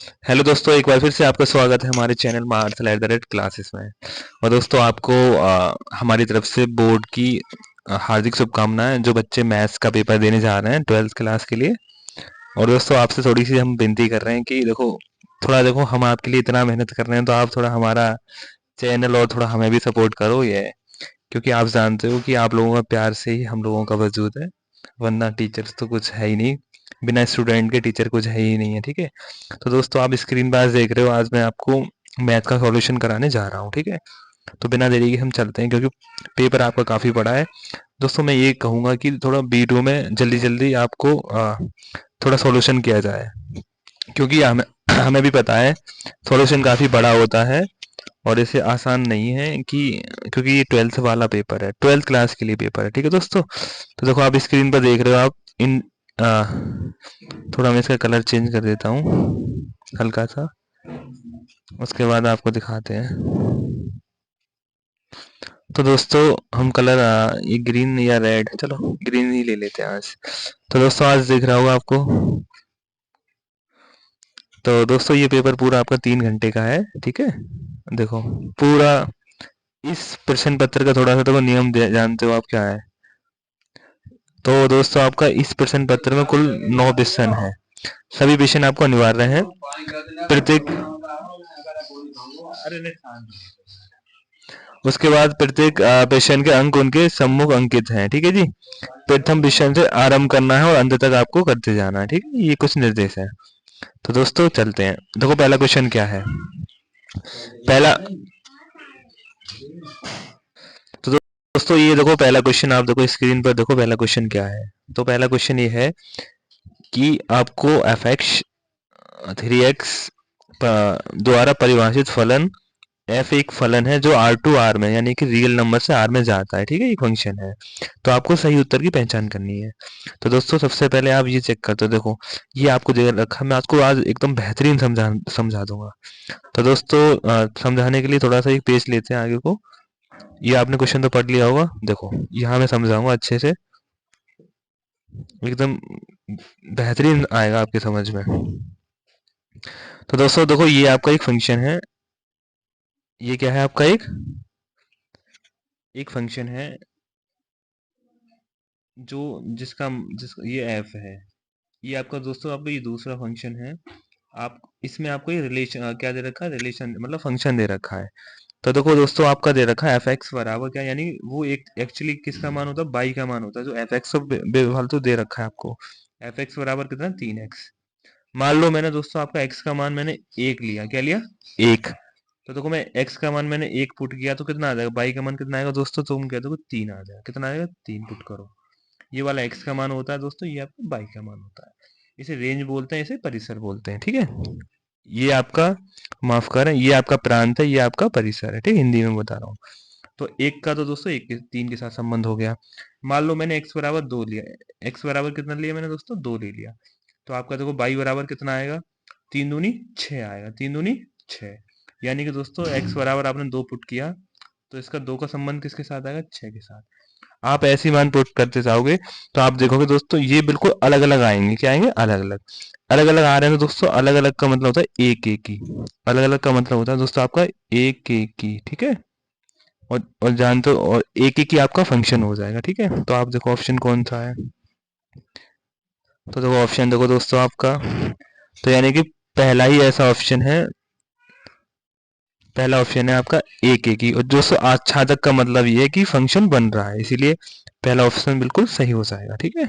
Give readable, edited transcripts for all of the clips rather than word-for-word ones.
Hello दोस्तों, एक बार फिर से आपका स्वागत है हमारे channel marshal at the rate classes में। और दोस्तों आपको हमारी तरफ से बोर्ड की हार्दिक शुभकामनाएं, जो बच्चे मैथ्स का पेपर देने जा रहे हैं 12th क्लास के लिए। और दोस्तों आपसे थोड़ी सी हम विनती कर रहे हैं कि देखो हम आपके लिए इतना मेहनत कर रहे हैं, तो आप थोड़ा हमारा चैनल और थोड़ा हमें भी सपोर्ट करो ये, क्योंकि आप जानते हो कि आप लोगों का प्यार से ही हम लोगों का वजूद है, वरना टीचर्स तो कुछ है ही नहीं। बिना स्टूडेंट के टीचर कुछ है ही नहीं है, ठीक है। तो दोस्तों आप स्क्रीन पर आज देख रहे हो, आज मैं आपको मैथ का सॉल्यूशन कराने जा रहा हूँ, ठीक है। तो बिना देरी के हम चलते हैं, क्योंकि पेपर आपका काफ़ी बड़ा है। दोस्तों मैं ये कहूँगा कि थोड़ा वीडियो में जल्दी जल्दी आपको थोड़ा सॉल्यूशन किया जाए, क्योंकि हमें हमें भी पता है सॉल्यूशन काफ़ी बड़ा होता है और इसे आसान नहीं है कि, क्योंकि ये 12th वाला पेपर है, 12th क्लास के लिए पेपर है, ठीक है दोस्तों। तो देखो आप स्क्रीन पर देख रहे हो, आप इन आ, थोड़ा मैं इसका कलर चेंज कर देता हूँ हल्का सा, उसके बाद आपको दिखाते हैं। तो दोस्तों हम कलर ये ग्रीन या रेड, चलो ग्रीन ही ले लेते हैं आज। तो दोस्तों आज दिख रहा होगा आपको। तो दोस्तों ये पेपर पूरा आपका 3 घंटे का है, ठीक है। देखो पूरा इस प्रश्न पत्र का थोड़ा सा देखो नियम जानते हो आप क्या है। तो दोस्तों आपका इस प्रश्न पत्र में कुल 9 प्रश्न है। सभी प्रश्न आपको अनिवार्य हैं। प्रत्येक उसके बाद प्रत्येक प्रश्न के अंक उनके सम्मुख अंकित हैं, ठीक है जी। प्रथम प्रश्न से आरंभ करना है और अंत तक आपको करते जाना है, ठीक है। ये कुछ निर्देश है। तो दोस्तों चलते हैं, देखो पहला क्वेश्चन क्या है। पहला तो दोस्तों ये देखो पहला क्वेश्चन, आप देखो स्क्रीन पर, देखो पहला क्वेश्चन क्या है। तो पहला क्वेश्चन ये है कि आपको एफ एक्स 3x द्वारा परिभाषित फलन एफ एक फलन है जो आर टू आर में, यानी कि रियल नंबर से आर में जाता है, ठीक है। एक फंक्शन है। तो आपको सही उत्तर की पहचान करनी है। तो दोस्तों सबसे पहले आप ये चेक करते हो, देखो ये आपको दे रखा, मैं आपको आज एकदम बेहतरीन समझा दूंगा। तो दोस्तों समझाने के लिए थोड़ा सा एक पेज लेते हैं आगे को। ये आपने क्वेश्चन तो पढ़ लिया होगा, देखो यहाँ मैं समझाऊंगा अच्छे से, एकदम बेहतरीन आएगा आपके समझ में। तो दोस्तों देखो ये आपका एक फंक्शन है, ये क्या है आपका एक एक फंक्शन है, जो जिसका ये एफ है। ये आपका दोस्तों आपका ये दूसरा फंक्शन है। आप इसमें आपको ये रिलेशन क्या दे रखा है, रिलेशन मतलब फंक्शन दे रखा है। तो देखो दोस्तों आपका दे रखा है एफ एक्स बराबर क्या, यानी वो एक एक्चुअली किसका मान होता है, बाई का मान होता है, जो एफ एक्स बेफालतू दे रखा है आपको। एफ एक्स बराबर कितना, 3x। मान लो मैंने दोस्तों आपका x का मान मैंने 1 लिया, क्या लिया, 1। तो देखो मैं x का मान मैंने 1 पुट किया तो कितना आ जाएगा, बाई का मान कितना आएगा दोस्तों, तुम कहते हो 3 आ जाएगा, कितना आएगा, 3 पुट करो। ये वाला x का मान होता है दोस्तों, ये आपका बाई का मान होता है। इसे रेंज बोलते हैं, इसे परिसर बोलते हैं, ठीक है। ये आपका, माफ करें, ये आपका प्रांत है, ये आपका परिसर है, ठीक, हिंदी में बता रहा हूँ। तो एक का तो दोस्तों एक के 3 के साथ संबंध हो गया। मान लो मैंने x बराबर 2 लिया, x बराबर कितना लिया मैंने दोस्तों, 2 ले लिया। तो आपका देखो बाई बराबर कितना आएगा, 3 दूनी 6 आएगा, 3 दूनी 6। यानी कि दोस्तों x बराबर आपने 2 पुट किया, तो इसका 2 का संबंध किसके साथ आएगा, 6 के साथ। आप ऐसी मान पुट करते जाओगे तो आप देखोगे दोस्तों ये बिल्कुल अलग अलग आएंगे, क्या आएंगे, अलग अलग। अलग अलग आ रहे हैं तो दोस्तों अलग अलग का मतलब होता है एक एक की, अलग अलग का मतलब होता है दोस्तों आपका एक एक की, ठीक है। और जानते हो, और एक एक ही आपका फंक्शन हो जाएगा, ठीक है। तो आप देखो ऑप्शन कौन सा है। तो देखो ऑप्शन देखो दोस्तों आपका, तो यानी कि पहला ही ऐसा ऑप्शन है, पहला ऑप्शन है आपका एक एक ही। और दोस्तों आच्छादक का मतलब ये है कि फंक्शन बन रहा है, इसीलिए पहला ऑप्शन बिल्कुल सही हो जाएगा, ठीक है।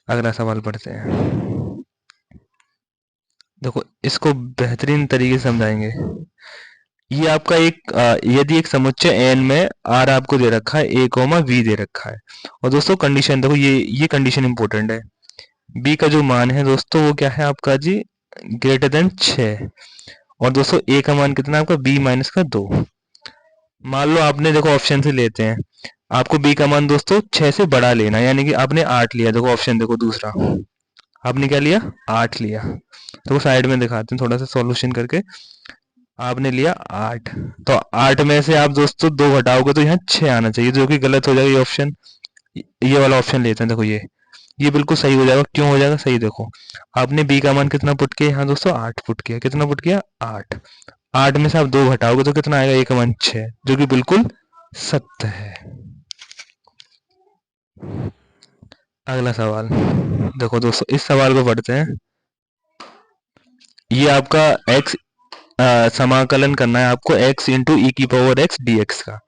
अगला सवाल पढ़ते हैं। देखो इसको बेहतरीन तरीके से समझाएंगे। ये आपका एक यदि एक समुच्चय एन में आर आपको दे रखा है, ए कोमा वी दे रखा है। और दोस्तों कंडीशन देखो, ये कंडीशन इंपॉर्टेंट है। बी का जो मान है दोस्तों वो क्या है आपका जी, ग्रेटर देन 6। और दोस्तों ए का मान कितना है आपका, बी माइनस का 2। मान लो आपने देखो ऑप्शन से लेते हैं, आपको बी का मान दोस्तों 6 से बड़ा लेना है, यानी कि आपने 8 लिया। देखो ऑप्शन देखो दूसरा, आपने क्या लिया, 8 लिया। तो साइड में दिखाते हैं थोड़ा सा सॉल्यूशन करके। आपने लिया 8, तो 8 में से आप दोस्तों 2 घटाओगे तो यहाँ 6 आना चाहिए, जो कि गलत हो जाएगा। ये ऑप्शन, ये वाला ऑप्शन लेते हैं, देखो ये बिल्कुल सही हो जाएगा। क्यों हो जाएगा सही? देखो, आपने बी का मान कितना पुट किया यहाँ दोस्तों? 8 पुट किया। कितना पुट किया? 8। 8 में से आप 2 घटाओगे तो कितना आएगा? ए का मान 6, जो कि बिल्कुल सत्य है। अगला सवाल देखो दोस्तों, इस सवाल को पढ़ते हैं। ये आपका x समाकलन करना है आपको, x इंटू ई की पावर x dx का।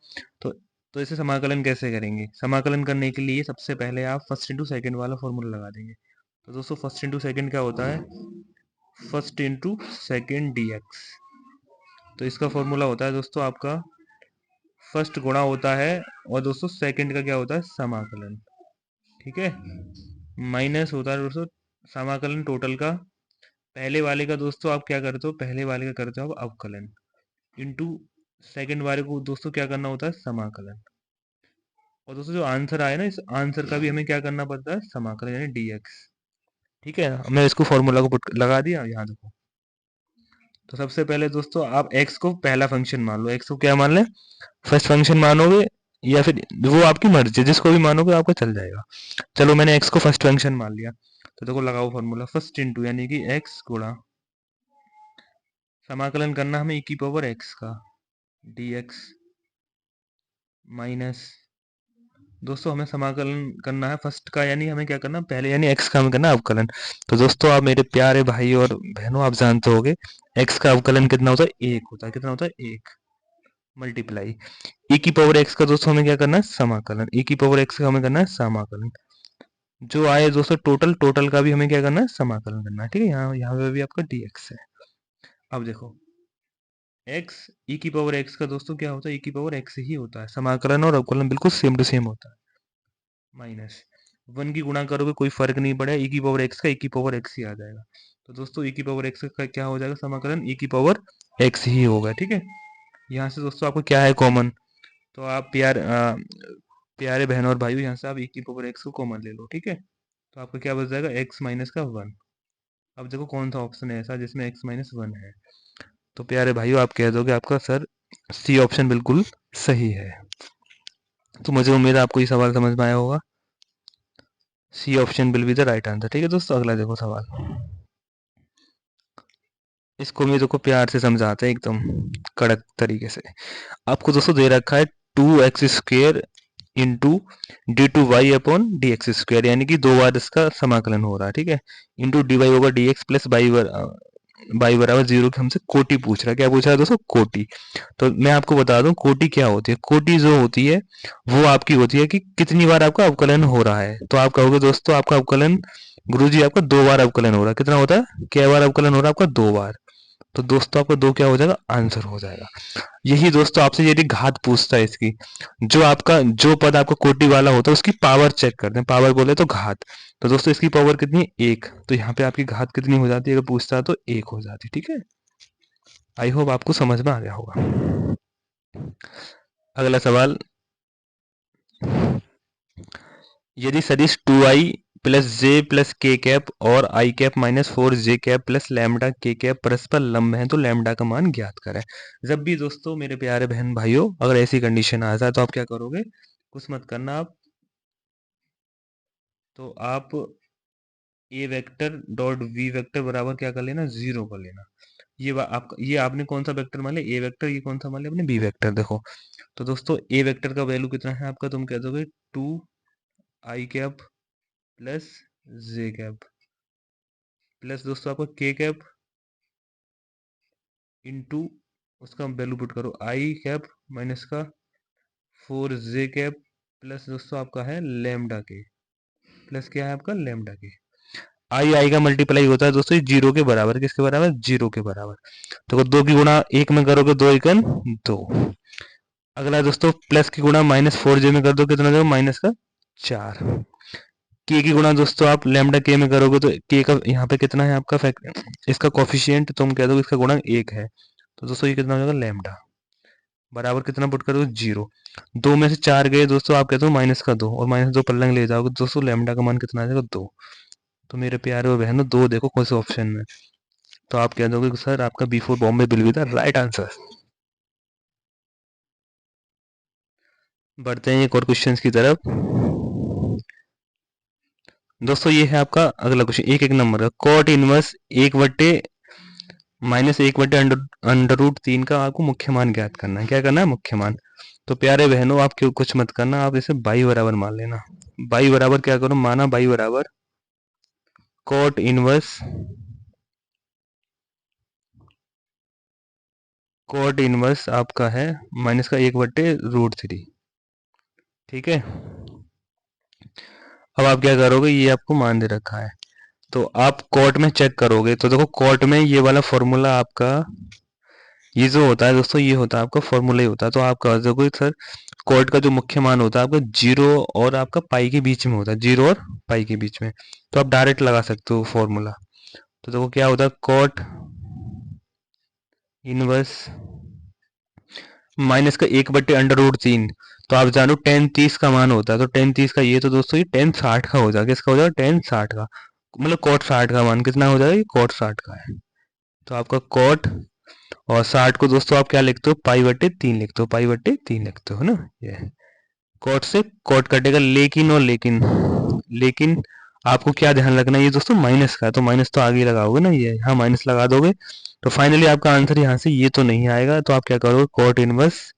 तो तो इसे समाकलन कैसे करेंगे? समाकलन करने के लिए सबसे पहले आप फर्स्ट इंटू सेकेंड वाला फॉर्मूला लगा देंगे। तो दोस्तों फर्स्ट इंटू सेकेंड क्या होता है? First into second D x. तो इसका फॉर्मूला होता है दोस्तों आपका, फर्स्ट गुणा होता है और दोस्तों सेकेंड का क्या होता है? समाकलन। ठीक है, माइनस होता है दोस्तों समाकलन टोटल का। पहले वाले का दोस्तों आप क्या करते हो? पहले वाले का करते हो आप अवकलन, इंटू सेकेंड वाले को दोस्तों क्या करना होता है? समाकलन। और दोस्तों जो आंसर आया ना, इस आंसर का भी हमें क्या करना पड़ता है? समाकलन, यानी dx। ठीक है, मैं इसको फॉर्मूला को पुट लगा दिया यहाँ देखो। तो सबसे पहले दोस्तों आप x को पहला फंक्शन मान लो। x को क्या मान लें? फर्स्ट फंक्शन मानोगे, या फिर वो आपकी मर्जी है, जिसको भी मानोगे आपका चल जाएगा। चलो मैंने x को फर्स्ट फंक्शन मान लिया। तो देखो लगाओ फॉर्मूला, फर्स्ट इंटू यानी कि x गुणा, समाकलन करना हमें e की पावर x का dx, माइनस दोस्तों हमें समाकलन करना है फर्स्ट का, यानी हमें क्या करना पहले, यानी x का हमें करना अवकलन। तो दोस्तों आप मेरे प्यारे भाई और बहनों, आप जानते होगे x का अवकलन कितना होता है? 1 होता है। कितना होता है? 1 मल्टीप्लाई e की पावर x का दोस्तों हमें क्या करना है? समाकलन। e की पावर x का हमें करना है समाकलन। जो आए दोस्तों टोटल, टोटल का भी हमें क्या करना है? समाकलन करना है। ठीक है, यहाँ यहाँ पे भी आपका dx है। अब देखो x e की पावर x का दोस्तों क्या होता है? e की पावर x ही होता है। समाकलन और अवकलन बिल्कुल सेम टू सेम होता है। माइनस 1 की गुणा करोगे कोई फर्क नहीं पड़ेगा, e की पावर x का e की पावर x ही आ जाएगा। तो दोस्तों e की पावर x का क्या हो जाएगा? समाकलन e की पावर x ही होगा। ठीक है, यहाँ से दोस्तों आपको क्या है कॉमन? तो आप प्यारे बहनों और भाइयों, यहाँ से आप e की पावर x को कॉमन ले लो। ठीक है, तो आपका क्या बच जाएगा? x माइनस का 1। अब देखो कौन सा ऑप्शन है ऐसा जिसमें x माइनस 1 है। तो प्यारे भाइयों आप कह दोगे आपका सर सी ऑप्शन बिल्कुल सही है। तो मुझे उम्मीद है आपको ये सवाल समझ में आया होगा। C option will be the right answer. ठीक है दोस्तों, अगला देखो सवाल। इसको मैं देखो प्यार से समझाते हैं एकदम कड़क तरीके से। आपको दोस्तों दे रखा है 2x² into D two Y upon D X square, यानी कि 2 बार इसका समाकलन हो रहा है। ठीक है, into D Y over D X plus by बराबर 0 की हमसे कोटि पूछ रहा है। क्या पूछ रहा है दोस्तों? कोटि। तो मैं आपको बता दूं कोटि क्या होती है। कोटि जो होती है वो आपकी होती है कि कितनी बार आपका अवकलन हो रहा है। तो आप कहोगे दोस्तों आपका अवकलन, गुरुजी आपका 2 बार अवकलन हो रहा है। कितना होता है? क्या बार अवकलन हो रहा है आपका? 2 बार। तो दोस्तों आपका 2 क्या हो जाएगा? आंसर हो जाएगा। यही दोस्तों आपसे यदि घात पूछता है इसकी, जो पद आपका कोटि वाला होता है उसकी पावर चेक करते हैं। पावर बोले तो घात। तो दोस्तों इसकी पावर कितनी है? 1। तो यहाँ पे आपकी घात कितनी हो जाती है? अगर पूछता है तो 1 हो जाती है। ठीक है, आई होप आपको समझ में आ गया होगा। अगला सवाल, यदि सदिश 2i प्लस जे प्लस के कैप और आई कैप माइनस 4 जे कैप प्लस लैम्डा के कैप परस्पर लंब है तो लैम्डा का मान ज्ञात करें। जब भी दोस्तों मेरे प्यारे बहन भाइयों अगर ऐसी कंडीशन आ जाए तो आप क्या करोगे? कुछ मत करना आप, तो आप ए वेक्टर डॉट बी वेक्टर बराबर क्या कर लेना? 0 कर लेना। ये आपने कौन सा वेक्टर मान लिया? A vector. ये कौन सा मान लिया आपने? B vector. देखो तो दोस्तों ए वेक्टर का वैल्यू कितना है आपका? तुम कह दोगे 2i कैप प्लस जे कैप प्लस दोस्तों आपका के कैप इंटू उसका वैल्यू पुट करो आई कैप माइनस का 4 जे कैप प्लस दोस्तों आपका है लैम्डा के, प्लस क्या है आपका? लैम्डा के। आई आई का मल्टीप्लाई होता है दोस्तों 0 के बराबर। किसके बराबर? 0 के बराबर। तो 2 की गुणा 1 में करोगे 2 एकन 2। अगला दोस्तों प्लस की गुणा -4j में कर दो, कितना देगा? माइनस का 4। के की गुणा दोस्तों आप लैम्डा के में करोगे तो के का यहाँ पे कितना है आपका फैक्ट, इसका कोफिशिएंट तुम कह दो इसका गुणा 1 है। तो दोस्तों ये कितना हो जाएगा? लैम्डा बराबर कितना पुट करोगे? 0। 2 में से 4 गए दोस्तों, आप कहते हो माइनस का 2 और माइनस 2 पल्लंग ले जाओगे दोस्तों लैम्डा का मान कितना आ जाएगा? 2। तो मेरे प्यारे और बहनों 2 देखो कौन से ऑप्शन में। तो आप कह दोगे सर आपका B for Bombay will be the right answer. बढ़ते हैं एक और क्वेश्चन की तरफ। दोस्तों ये है आपका अगला क्वेश्चन, एक एक नंबर का कॉट इनवर्स एक बट्टे माइनस एक बटे अंडर अंडर रूट तीन का आपको मुख्य मान ज्ञात करना है। क्या करना है? मुख्य मान। तो प्यारे बहनों, आप क्यों कुछ मत करना, आप इसे बाई बराबर मान लेना। बाई बराबर क्या करो, माना बाई बराबर कॉट इनवर्स आपका है माइनस का एक बट्टे रूट थ्री। ठीक है, अब आप क्या करोगे, ये आपको मान दे रखा है तो आप कोर्ट में चेक करोगे तो देखो कोर्ट में ये वाला फॉर्मूला आपका, ये जो होता है दोस्तों, ये होता है आपका फॉर्मूला ही होता है। तो आप कह दोगे सर कोर्ट का जो मुख्य मान होता है आपका जीरो और आपका पाई के बीच में होता है, जीरो और पाई के बीच में। तो आप डायरेक्ट लगा सकते हो फॉर्मूला। तो देखो क्या होता है, कोट इनवर्स माइनस का एक बट्टे अंडर रूट तीन। तो आप जानो टेन तीस का मान होता है, तो टेन तीस का ये तो दोस्तों ये टेन साठ का हो जाएगा। किसका हो जाएगा? टेन साठ का, मतलब कोट साठ का मान कितना हो जाएगा, ये कोट साठ का है। तो आपका कोट और साठ को दोस्तों आप क्या लिखते हो, पाई बट्टे तीन लिखते हो, पाई बट्टे तीन लिखते हो ना। ये कोट से कोट कटेगा, लेकिन और लेकिन, लेकिन आपको क्या ध्यान रखना है, ये दोस्तों माइनस का है तो माइनस तो आगे ही लगाओगे ना, ये यहाँ माइनस लगा दोगे तो फाइनली आपका आंसर यहाँ से ये तो नहीं आएगा। तो आप क्या करोगे, कोट इनवर्स,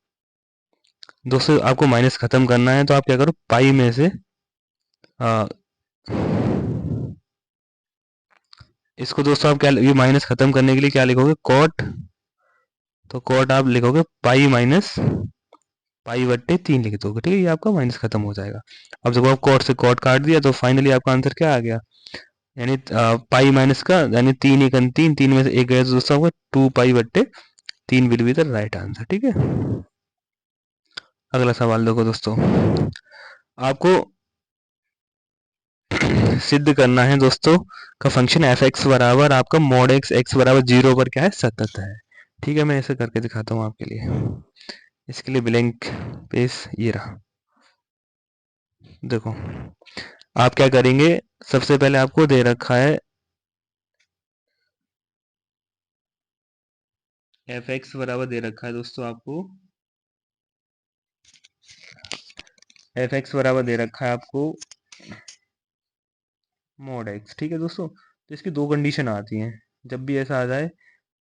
दोस्तों आपको माइनस खत्म करना है तो आप क्या करो, पाई में से आ, इसको दोस्तों आप क्या, ये माइनस खत्म करने के लिए क्या लिखोगे, कोट, तो कोट आप लिखोगे पाई माइनस पाई बट्टे तीन लिख दोगे। ठीक है, ये आपका माइनस खत्म हो जाएगा। अब जब आप कोट से कोट काट दिया तो फाइनली आपका आंसर क्या आ गया, यानी पाई माइनस का यानी तीन एक तीन, तीन में से एक गया तो दोस्तों आपका टू पाई बट्टे तीन will be the right answer. ठीक है, अगला सवाल देखो दोस्तों, आपको सिद्ध करना है दोस्तों का फंक्शन एफ एक्स बराबर आपका मॉड एक्स एक्स बराबर जीरो पर क्या है, सतत है। ठीक है, मैं ऐसे करके दिखाता हूँ आपके लिए। इसके लिए ब्लैंक पेज ये रहा। देखो आप क्या करेंगे, सबसे पहले आपको दे रखा है एफ एक्स बराबर दे रखा है दोस्तों, आपको एफ एक्स बराबर दे रखा है आपको मॉड एक्स। ठीक है दोस्तों, तो इसकी दो कंडीशन आती हैं। जब भी ऐसा आ जाए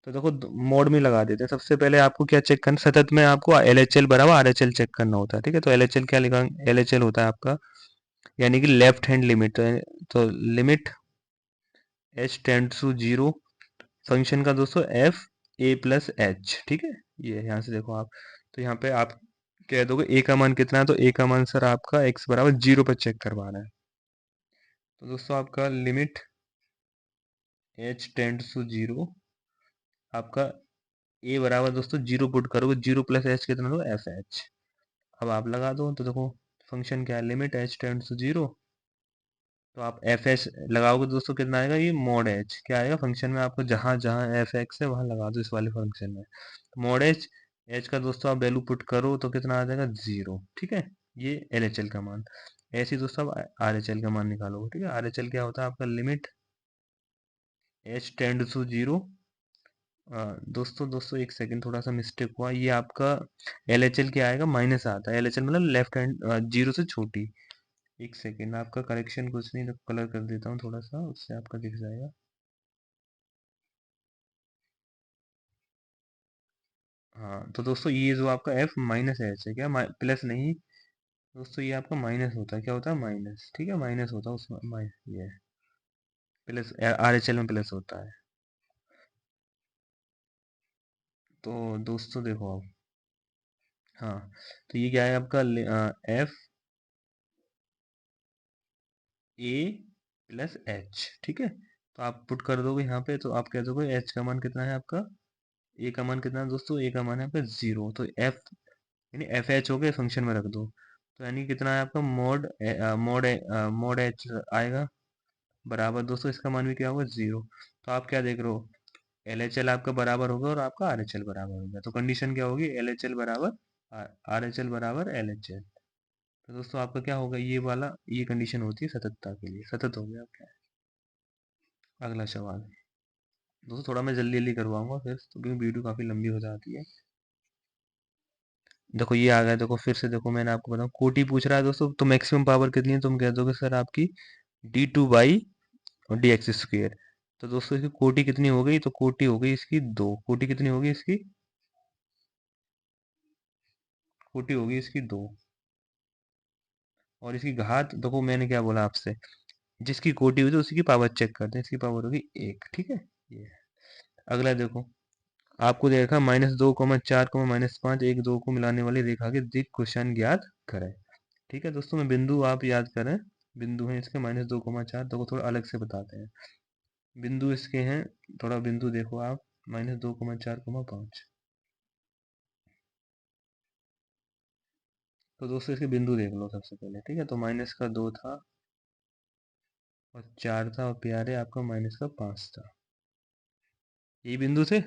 तो देखो मोड में लगा देते हैं। सबसे पहले आपको क्या चेक करना, सतत में आपको एल एच एल बराबर आर एच एल चेक करना होता है। ठीक है, तो एल एच एल क्या लिखा, एल एच एल होता है आपका यानी कि लेफ्ट हैंड लिमिट। तो limit h tends to zero function का दोस्तों एफ ए प्लस एच। ठीक है, ये यहाँ से देखो आप, तो यहाँ पे आप कह दोगे ए का मान कितना है, तो ए का मान सर आपका एक्स बराबर जीरो पर चेक करवाना है। तो दोस्तों आपका limit h tends to zero, आपका ए बराबर दोस्तों जीरो पुट करोगे, जीरो प्लस एच कितना दो, एफ एच। अब आप लगा दो तो देखो फंक्शन क्या है, limit h tends to zero, तो आप एफ एच लगाओगे दोस्तों कितना आएगा, ये मॉड एच क्या आएगा फंक्शन में आपको, जहां जहां एफ एक्स है वहां लगा दो इस वाले फंक्शन में। मॉड एच, एच का दोस्तों आप वैल्यू पुट करो तो कितना आ जाएगा, जीरो। ठीक है, ये एल एच एल का मान। ऐसे ही दोस्तों आप आर एच एल का मान निकालोगे। ठीक है, आर एच एल क्या होता है आपका, limit h tend to zero. दोस्तों दोस्तों एक सेकंड, थोड़ा सा मिस्टेक हुआ, ये आपका एल एच एल क्या आएगा, माइनस आता है। एल एच एल मतलब लेफ्ट हैंड जीरो से छोटी। एक सेकेंड, आपका करेक्शन कुछ नहीं, तो कलर कर देता हूँ थोड़ा सा, उससे आपका दिख जाएगा। हाँ तो दोस्तों ये जो आपका एफ माइनस एच है, क्या प्लस नहीं दोस्तों, ये आपका माइनस होता है। क्या होता है, माइनस। ठीक है, माइनस होता है उसमें, ये प्लस आर एच एल में प्लस होता है। तो दोस्तों देखो आप, हाँ तो ये क्या है आपका, एफ ए प्लस एच। ठीक है, तो आप पुट कर दोगे यहाँ पे, तो आप कह दोगे एच का मान कितना है आपका, ए का मान कितना है दोस्तों, ए का मान है आपका जीरो। तो एफ यानी एफ एच हो गए, फंक्शन में रख दो। तो यानी कितना है आपका मोड मोड एच आएगा बराबर दोस्तों, इसका मान भी क्या होगा, जीरो। तो आप क्या देख रहे हो, एल एच एल आपका बराबर होगा और आपका आर एच एल बराबर होगा। तो कंडीशन क्या होगी, एल एच एल बराबर आर एच एल बराबर एल एच एल। तो दोस्तों आपका क्या होगा, ये वाला ये कंडीशन होती है सततता के लिए, सतत हो गया आपका। अगला सवाल दोस्तों, थोड़ा मैं जल्दी जल्दी करवाऊंगा फिर तो, क्योंकि वीडियो काफी लंबी हो जाती है। देखो ये आ गया, देखो फिर से देखो, मैंने आपको बताऊं कोटि पूछ रहा है दोस्तों, तो मैक्सिमम पावर कितनी है, तुम कह दोगे सर आपकी d2 और dx²। तो दोस्तों इसकी कोटि कितनी हो गई? तो कोटि हो गई इसकी 2। कोटि कितनी होगी इसकी? कोटि होगी इसकी 2। और इसकी घात देखो, मैंने क्या बोला आपसे, जिसकी कोटि हुई तो उसी की पावर चेक करते हैं। इसकी पावर होगी 1, ठीक है। ये अगला देखो, आपको दे रखा -2, 4, -5, 1, 2 को मिलाने वाली रेखा के दिक् कोसाइन ज्ञात करें। ठीक है दोस्तों, मैं बिंदु आप याद करें। बिंदु है इसके -2, 4, तो को थोड़ा अलग से बताते हैं। बिंदु इसके हैं, थोड़ा बिंदु देखो आप, -2, 4, 5। तो दोस्तों इसके बिंदु देख लो सबसे पहले, ठीक है। तो -2 था और 4 था और प्यारे आपका -5 था। ये बिंदु थे।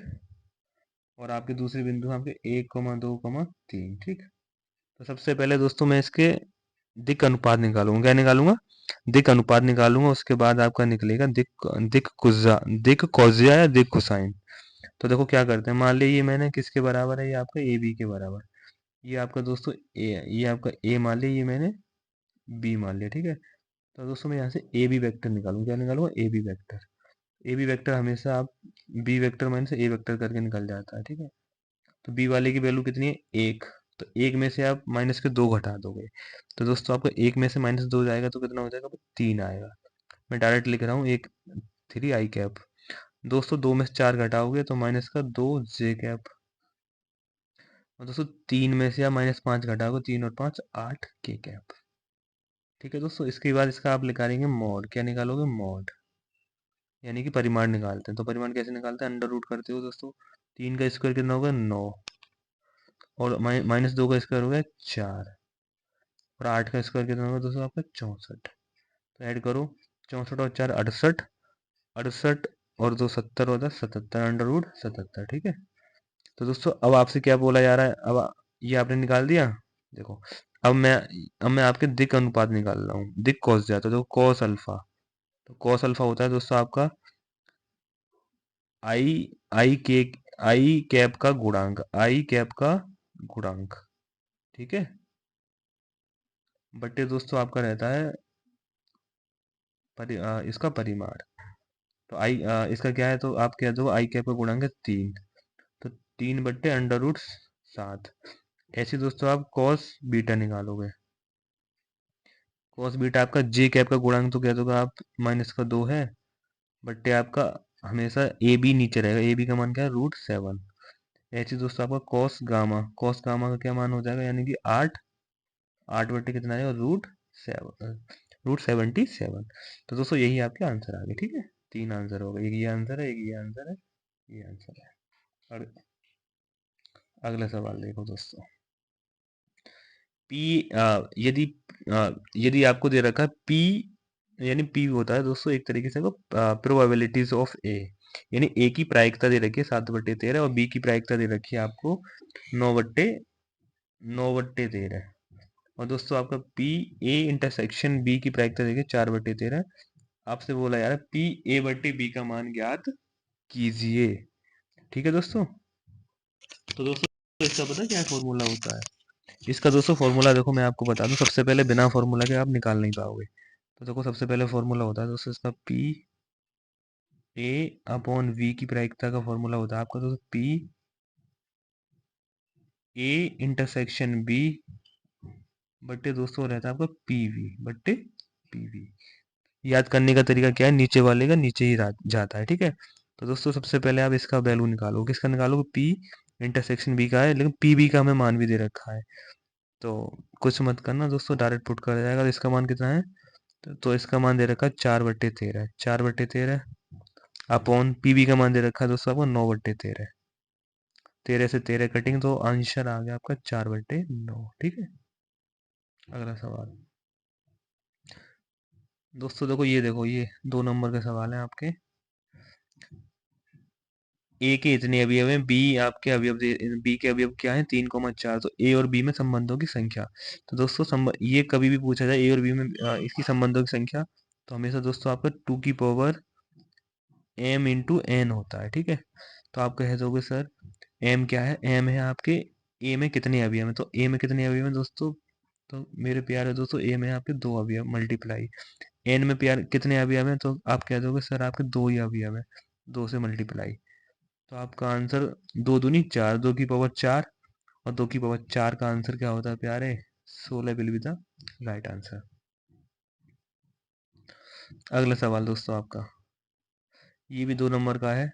और आपके दूसरे बिंदु हैं आपके 1, 2, 3, ठीक। तो सबसे पहले दोस्तों मैं इसके दिक् अनुपात निकालूंगा। क्या निकालूंगा? दिक् अनुपात निकालूंगा। उसके बाद आपका निकलेगा दिक् दिक् कुजा दिक् कौजिया या दिक् कोसाइन। तो देखो क्या करते हैं, मान लीजिए ये मैंने किसके बराबर है, ये आपका ए बी के बराबर। ये आपका दोस्तों ए है, ये आपका ए मान लिया, ये मैंने बी मान लिया, ठीक है। तो दोस्तों मैं यहाँ से ए बी वैक्टर निकालूंगा। क्या निकालूंगा? A B vector. A B vector हमेशा आप B vector minus A vector करके निकल जाता है, ठीक है। तो बी वाले की वैल्यू कितनी है? 1। तो एक में से आप माइनस के 2 घटा दोगे, तो दोस्तों आपका एक में से -2 जाएगा तो कितना हो जाएगा? 3 आएगा। मैं डायरेक्ट लिख रहा हूँ, एक 3 आई कैप। दोस्तों 2 में से 4 घटाओगे तो -2 जे कैप। और दोस्तों 3 में से आप -5 घटाओगे, 3 और 5 8 के कैप। ठीक है दोस्तों, इसके बाद इसका आप निकालेंगे मॉड। क्या निकालोगे? मॉड, यानी कि परिमाण निकालते हैं। तो परिमाण कैसे निकालते हैं? अंडर रूट करते हो दोस्तों। 3 का स्क्वायर कितना होगा? 9। और -2 का स्क्वायर हो गया 4। और 8 का स्क्वायर कितना होगा दोस्तों? आपका 64। तो ऐड करो, 64 और 4 68। 68 और 2 70 और 10 77, अंडर रूट 77, ठीक है। तो दोस्तों अब आपसे क्या बोला जा रहा है? ये आपने निकाल दिया। देखो, अब मैं अब मैं आपके दिक् अनुपात निकाल रहा हूँ। दिक् कॉस जाता है, देखो कॉस अल्फा। तो कॉस अल्फा होता है दोस्तों आपका आई आई के आई कैप का गुणांक, आई कैप का गुणांक, ठीक है। बटे दोस्तों आपका रहता है इसका परिमाण। तो इसका क्या है? तो आप कह दो आई कैप का गुणांक है 3। तो 3/√7। ऐसे दोस्तों आप कॉस बीटा निकालोगे। कॉस बीटा आपका जे कैप का गुणांक, तो कह दोगे आप -2 है, बट्टे आपका हमेशा ए बी नीचे रहेगा। ए बी का मान क्या है? √7। ऐसे दोस्तों आपका कॉस गामा का क्या मान हो जाएगा? यानी कि 8। 8 बट्टे कितना आएगा? √7, √77। तो दोस्तों यही आपके आंसर आ गए, ठीक है। 3 आंसर हो गए, एक ये आंसर है, एक ये आंसर है, ये आंसर है। और अगला सवाल देखो दोस्तों। पी यदि यदि आपको दे रखा है पी, यानी पी होता है दोस्तों एक तरीके से प्रोबेबिलिटीज ऑफ ए। यानी ए की प्रायिकता दे रखी है 7/13 और बी की प्रायिकता दे रखी है आपको 9/13। और दोस्तों आपका पी ए इंटरसेक्शन बी की प्रायिकता देखिए 4/13। आपसे बोला यार पी ए बट्टे बी का मान ज्ञात कीजिए, ठीक है दोस्तों। तो दोस्तों इसका पता क्या फॉर्मूला होता है? इसका दोस्तों फॉर्मूला देखो, मैं आपको बता दूं, सबसे पहले बिना फॉर्मूला के आप निकाल नहीं पाओगे। तो देखो सबसे पहले फॉर्मूला होता है दोस्तों इसका पी ए अपॉन वी की प्रायिकता का फॉर्मूला होता है आपका दोस्तों पी ए इंटरसेक्शन बी बट्टे दोस्तों रहता है आपका पी वी बट्टे पी वी। याद करने का तरीका क्या है? नीचे वाले का नीचे ही जाता है, ठीक है। तो दोस्तों सबसे पहले आप इसका वैल्यू निकालो। किसका निकालोगे? पी इंटरसेक्शन बी का है, लेकिन पी बी का हमें मान भी दे रखा है। तो कुछ मत करना दोस्तों, डायरेक्ट पुट कर जाएगा। तो इसका मान कितना है? तो इसका मान दे रखा है 4/13। 4/13 अपॉन पीबी का मान दे रखा है दोस्तों आपको 9/13। 13 से 13 कटिंग, तो आंसर आ गया आपका 4/9, ठीक है। अगला सवाल दोस्तों देखो, ये 2 नंबर के सवाल है आपके। ए के इतने अवयव हैं, बी आपके अवयव बी के अवयव क्या है? 3, 4। तो ए और बी में संबंधों की संख्या। तो दोस्तों ये कभी भी पूछा जाए ए और बी में इसकी संबंधों की संख्या, तो हमेशा दोस्तों आपका 2m/n होता है, ठीक है। तो आप कह दोगे सर m क्या है? m है आपके a में कितने अवयव हैं? तो a में कितने अवयव हैं दोस्तों? तो मेरे प्यारे दोस्तों a में आपके 2 अवयव मल्टीप्लाई एन में प्यार कितने अवयव हैं, तो आप कह दोगे सर आपके दो ही अवयव है, दो से मल्टीप्लाई। तो आपका आंसर दो दूनी चार, दो की पावर चार, और दो की पावर चार का आंसर क्या होता है प्यारे, 16 will be the right answer. अगला सवाल दोस्तों आपका, ये भी 2 नंबर का है।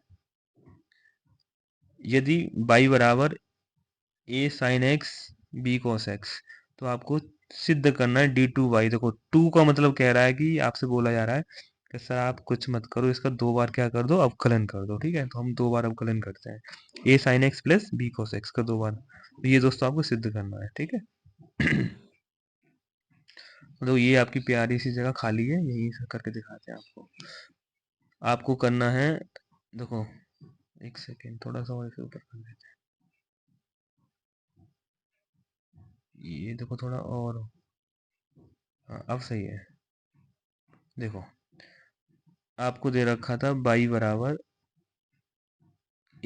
यदि y बराबर a sine x b cos x, तो आपको सिद्ध करना है d2y। देखो टू का मतलब कह रहा है कि आपसे बोला जा रहा है कि सर आप कुछ मत करो, इसका 2 बार क्या कर दो, अवकलन कर दो। ठीक है, तो हम 2 बार अवकलन करते हैं, a sine x plus b cos x का 2 बार। तो ये दोस्तों आपको सिद्ध करना है। ठीक है। तो ये आपकी प्यारी सी जगह खाली है, यही से करके दिखाते हैं आपको। आपको करना है, देखो एक सेकेंड, थोड़ा सा और इसे ऊपर कर देते हैं, ये देखो थोड़ा और। हाँ अब सही है। देखो आपको दे रखा था y बराबर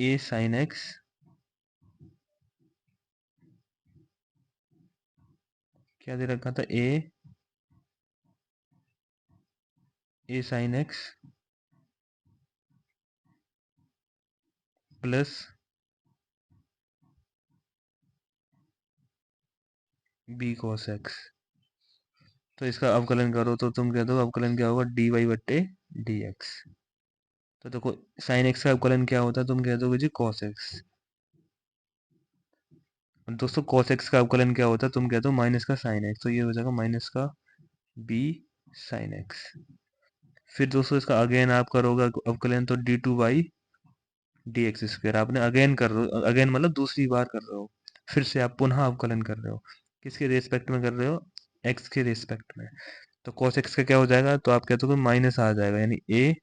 a साइन एक्स, क्या दे रखा था, a sine x plus b cos x. तो इसका अवकलन करो तो तुम कह दो अवकलन क्या होगा, dy बट्टे dx। तो देखो साइन एक्स का अवकलन क्या होता है, तुम कह दोगे जी कॉस एक्स। दोस्तों cos x का अवकलन क्या होता है, तुम कहते हो माइनस का साइन एक्स, तो ये हो जाएगा माइनस का b साइन एक्स। फिर दोस्तों इसका अगेन आप करोगे अवकलन, तो d2y dx स्क्वायर। आपने अगेन कर रहे हो, अगेन मतलब दूसरी बार कर रहे हो, फिर से आप पुनः अवकलन कर रहे हो। किसके रेस्पेक्ट में कर रहे हो, x के रेस्पेक्ट में। तो cos x का क्या हो जाएगा, तो आप कहते हो कि माइनस आ जाएगा यानी a,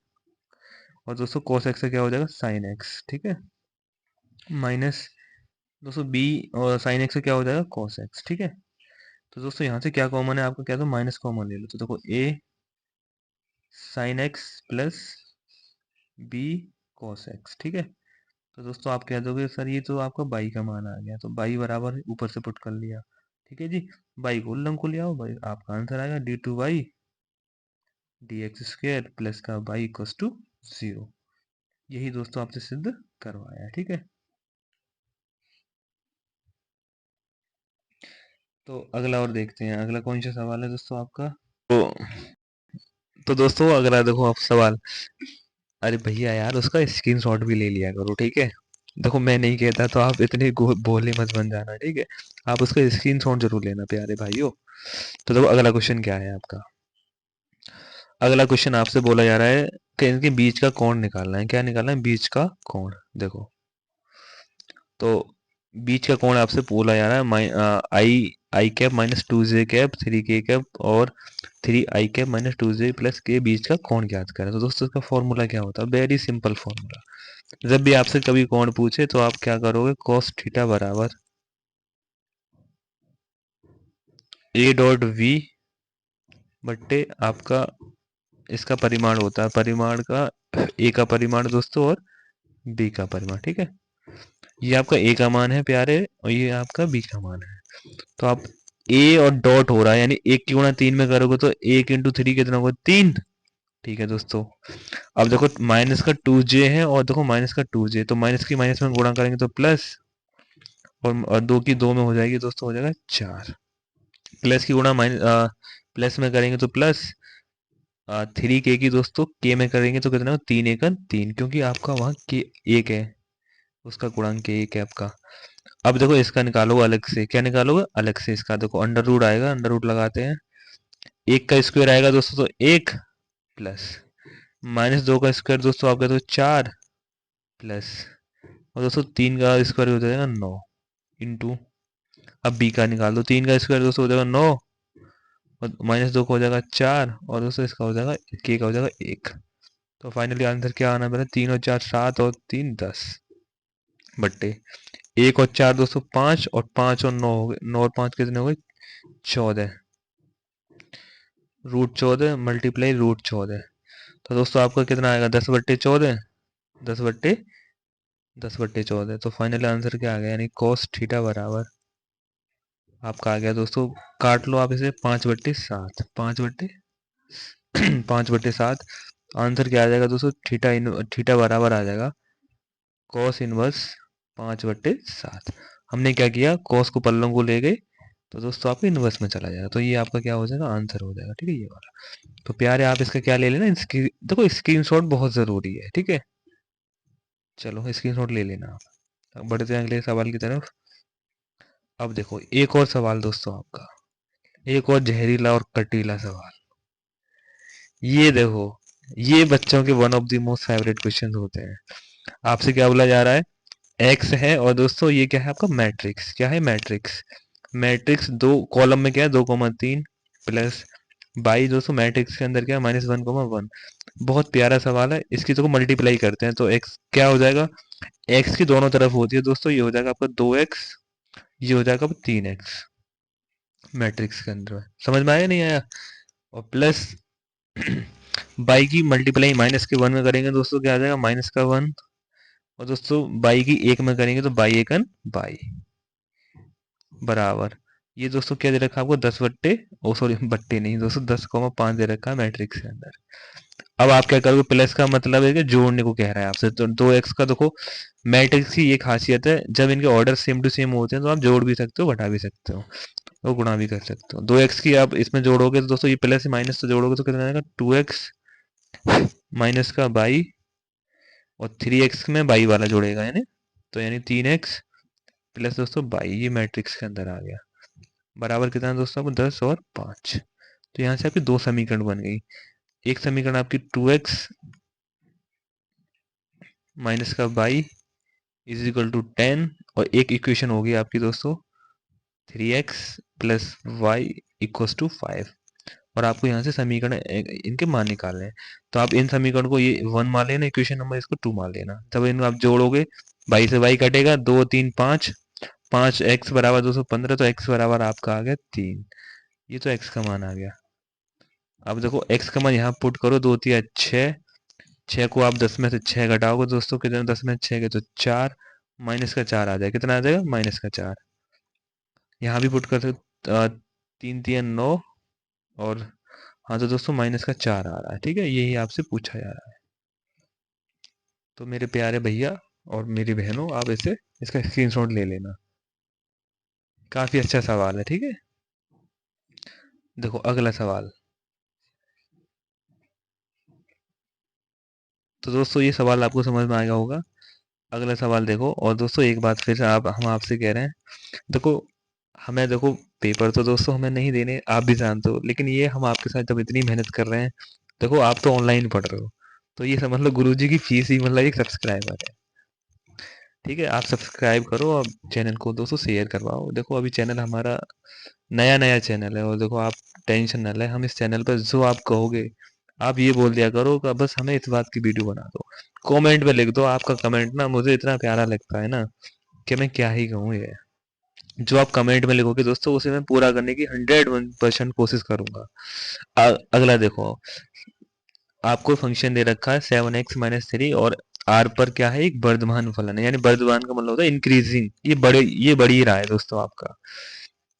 और दोस्तों cos x का क्या हो जाएगा, साइन x। ठीक है, माइनस दोस्तों b, और साइन x का क्या हो जाएगा, cos x। ठीक है, तो दोस्तों यहाँ से क्या कॉमन है, आपको क्या, तो माइनस कॉमन ले लो, तो देखो a sine x plus b cos x. ठीक है, तो दोस्तों आप कह दोगे सर ये तो आपका बाई का मान आ गया, तो बाई बराबर ऊपर से पुट कर लिया। ठीक है जी, बाई को उल्लम को ले आओ भाई, आपका आंसर आएगा d2y dx स्क्वायर प्लस का बाई इक्वस टू 0। यही दोस्तों आपसे सिद्ध करवाया है। ठीक है, तो अगला और देखते हैं, अगला कौन सा सवाल है दोस्तों आपका। तो दोस्तों अगला देखो आप सवाल, अरे भैया यार उसका स्क्रीनशॉट भी ले लिया करो। ठीक है, देखो मैं नहीं कहता तो आप इतने भोले मत बन जाना। ठीक है, आप उसका स्क्रीनशॉट जरूर लेना प्यारे भाइयों। तो देखो अगला क्वेश्चन क्या है आपका। अगला क्वेश्चन आपसे बोला जा रहा है कि इनके बीच का कोण निकालना है। क्या निकालना है, बीच का कोण। देखो तो बीच का कोण आपसे बोला जा रहा है, आई आई कैप माइनस टू जे कैप थ्री के कैप और थ्री आई कैप माइनस टू जे प्लस के बीच का कोण ज्ञात करें। तो दोस्तों इसका फॉर्मूला क्या होता है, वेरी सिंपल फॉर्मूला। जब भी आपसे कभी कोण पूछे तो आप क्या करोगे, cos थीटा बराबर ए डॉट वी बट्टे आपका इसका परिमाण होता है, परिमाण का ए का परिमाण दोस्तों और बी का परिमाण। ठीक है, ये आपका ए का मान है प्यारे, और ये आपका बी का मान है। तो आप ए और डॉट हो रहा है यानी एक की गुणा तीन में करोगे तो एक इंटू थ्री कितना होगा, तीन। ठीक है दोस्तों, अब देखो माइनस का टू जे है और देखो माइनस का टू जे, तो माइनस की माइनस में गुणा करेंगे तो प्लस, और दो की दो में हो जाएगी दोस्तों, हो जाएगा चार। प्लस की गुणा माइनस प्लस में करेंगे तो प्लस, थ्री के की दोस्तों के में करेंगे तो कितना, तीन एक तीन, क्योंकि आपका वहाँ के एक है, उसका गुणांक एक है आपका। अब देखो इसका निकालोगे अलग से, क्या निकालोगे अलग से, इसका देखो अंडर रूट आएगा, अंडर रूट लगाते हैं, एक का स्क्वायर आएगा दोस्तों तो एक, प्लस माइनस दो का स्क्वायर दोस्तों आपका तो चार, प्लस, और दोस्तों तीन का स्क्वायर हो जाएगा नौ, इंटू, अब बी का निकाल दो, तीन का स्क्वायर दोस्तों हो जाएगा नौ, और माइनस दो का हो जाएगा चार, और दोस्तों इसका हो जाएगा के का हो जाएगा एक। तो फाइनली आंसर क्या आना मेरा, तीन और चार सात और तीन दस, बट्टे एक और चार दोस्तों पाँच, और पाँच और नौ हो गए, नौ और पाँच कितने हो गए, 14, रूट 14 मल्टीप्लाई रूट 14। तो दोस्तों आपका कितना आएगा, 10/14, 10/14। तो फाइनल आंसर क्या आ गया, यानी cos थीटा बराबर आपका आ गया दोस्तों, काट लो आप इसे, 5/7, 5/7 5/7। आंसर क्या आ जाएगा दोस्तों, थीटा बराबर आ जाएगा कॉस इनवर्स 5/7। हमने क्या किया, कॉस को पल्लों को ले गए, तो दोस्तों आपको इनवर्स में चला जाएगा, तो ये आपका क्या हो जाएगा, आंसर हो जाएगा। ठीक है, ये वाला। तो प्यारे आप इसका क्या ले लेना, देखो स्क्रीनशॉट बहुत जरूरी है। ठीक है, चलो स्क्रीनशॉट ले लेना आप। अब बढ़ते हैं अगले सवाल की तरफ। अब देखो एक और सवाल दोस्तों आपका, एक और जहरीला और कटीला सवाल। ये देखो, ये बच्चों के one of the most favourite question होते हैं। आपसे क्या बोला जा रहा है, एक्स है और दोस्तों ये क्या है आपका मैट्रिक्स, क्या है मैट्रिक्स। मैट्रिक्स दो कॉलम में क्या है, 2,3 प्लस बाई दोस्तों मैट्रिक्स के अंदर क्या है, -1,1। बहुत प्यारा सवाल है, इसकी तो मल्टीप्लाई करते हैं तो एक्स क्या हो जाएगा, एक्स की दोनों तरफ होती है दोस्तों, ये हो जाएगा आपका 2x, ये हो जाएगा 3x मैट्रिक्स के अंदर। समझ में आया नहीं आया। और प्लस बाई की मल्टीप्लाई माइनस के 1 में करेंगे दोस्तों, क्या आ जाएगा -1। और दोस्तों बाई की 1 में करेंगे तो बाई एकन बाई बराबर, ये दोस्तों क्या दे रखा है आपको, 10 बट्टे, ओ सॉरी बट्टे नहीं दोस्तों, 10,5 दे रखा है मैट्रिक्स के अंदर। अब आप क्या करोगे, प्लस का मतलब है कि जोड़ने को कह रहा है आपसे, तो 2x का देखो मैट्रिक्स की ये खासियत है, जब इनके ऑर्डर सेम टू सेम होते हैं तो आप जोड़ भी सकते हो, घटा भी सकते हो, और गुणा भी कर सकते हो। 2x की आप इसमें जोड़ोगे तो दोस्तों ये प्लस से माइनस तो जोड़ोगे तो कितना आएगा, 2x माइनस का बाई, और 3x में बाई वाला जोड़ेगा यानी, तो यानी 3x प्लस दोस्तों बाई, ये मैट्रिक्स के अंदर आ गया बराबर कितना दोस्तों आपको, 10 और 5। तो यहाँ से आपकी दो समीकरण बन गई। एक समीकरण आपकी 2x माइनस का बाई इज इक्वल टू 10, और एक इक्वेशन होगी आपकी दोस्तों 3x plus Y equal to 5। और आपको यहाँ से समीकरण इनके मान निकालने हैं, तो आप इन समीकरण को ये 1 मान लेना, इक्वेशन नंबर इसको 2 मान लेना, तब इनको आप जोड़ोगे, बाई से बाई कटेगा, 2 3 5, 5x बराबर 215, तो x बराबर आपका आ गया 3। ये तो x का मान आ गया। अब देखो x का मान यहाँ पुट करो, 2 3 6, 6 को आप 10 में से 6 घटाओगे दोस्तों, कितना 10 में 6 के तो 4, माइनस का 4 आ जाएगा, कितना आ जाएगा -4। यहाँ भी पुट कर सकते, 3 3 9, और हाँ तो दोस्तों -4 आ रहा है। ठीक है, यही आपसे पूछा जा रहा है। तो मेरे प्यारे भैया और मेरी बहनों, आप इसे इसका स्क्रीनशॉट ले लेना, काफी अच्छा सवाल है। ठीक है, देखो अगला सवाल। तो दोस्तों ये सवाल आपको समझ में आया होगा। अगला सवाल देखो, और दोस्तों एक बात फिर से आप हम आपसे कह रहे हैं, देखो हमें देखो पेपर तो दोस्तों हमें नहीं देने, आप भी जानते हो, लेकिन ये हम आपके साथ जब इतनी मेहनत कर रहे हैं, देखो आप तो ऑनलाइन पढ़ रहे हो, तो ये समझ लो गुरुजी की फीस ही मतलब एक सब्सक्राइबर है। ठीक है, आप सब्सक्राइब करो और चैनल को दोस्तों शेयर करवाओ। देखो अभी चैनल हमारा नया नया चैनल है, और देखो आप टेंशन ना लें, हम इस चैनल पर जो आप कहोगे आप ये बोल दिया करो कि बस हमें इस बात की वीडियो बना दो, कमेंट में लिख दो। आपका कमेंट ना मुझे इतना प्यारा लगता है ना कि मैं क्या ही कहूँ। ये जो आप कमेंट में लिखोगे दोस्तों उसे मैं पूरा करने की 100% कोशिश करूंगा। अगला देखो, आपको फंक्शन दे रखा है 7x-3, और आर पर क्या है, एक वर्धमान फलन है, यानी वर्धमान का मतलब होता है इंक्रीजिंग, ये बढ़ ही रहा है दोस्तों आपका,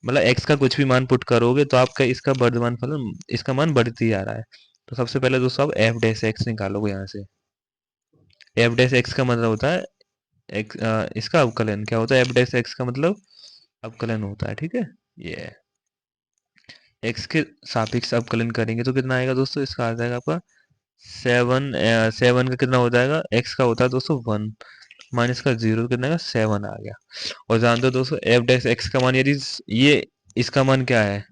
मतलब एक्स का कुछ भी मान पुट करोगे तो आपका इसका वर्धमान फलन, इसका मान बढ़ती ही आ रहा है। तो सबसे पहले दोस्तों आप एफ डैश एक्स निकालोगे यहाँ से। एफ डैश एक्स का मतलब होता है इसका अवकलन, क्या होता है, एफ डैश एक्स का मतलब अवकलन होता है। ठीक है, ये एक्स के सापेक्ष अवकलन करेंगे तो कितना आएगा दोस्तों, इसका आ जाएगा आपका 7 का कितना हो जाएगा, एक्स का होता है दोस्तों 1, माइनस का 0, कितना का 7 आ गया। और जानते हो दोस्तों एफ डैश एक्स का मान, यदि ये इसका मान क्या है,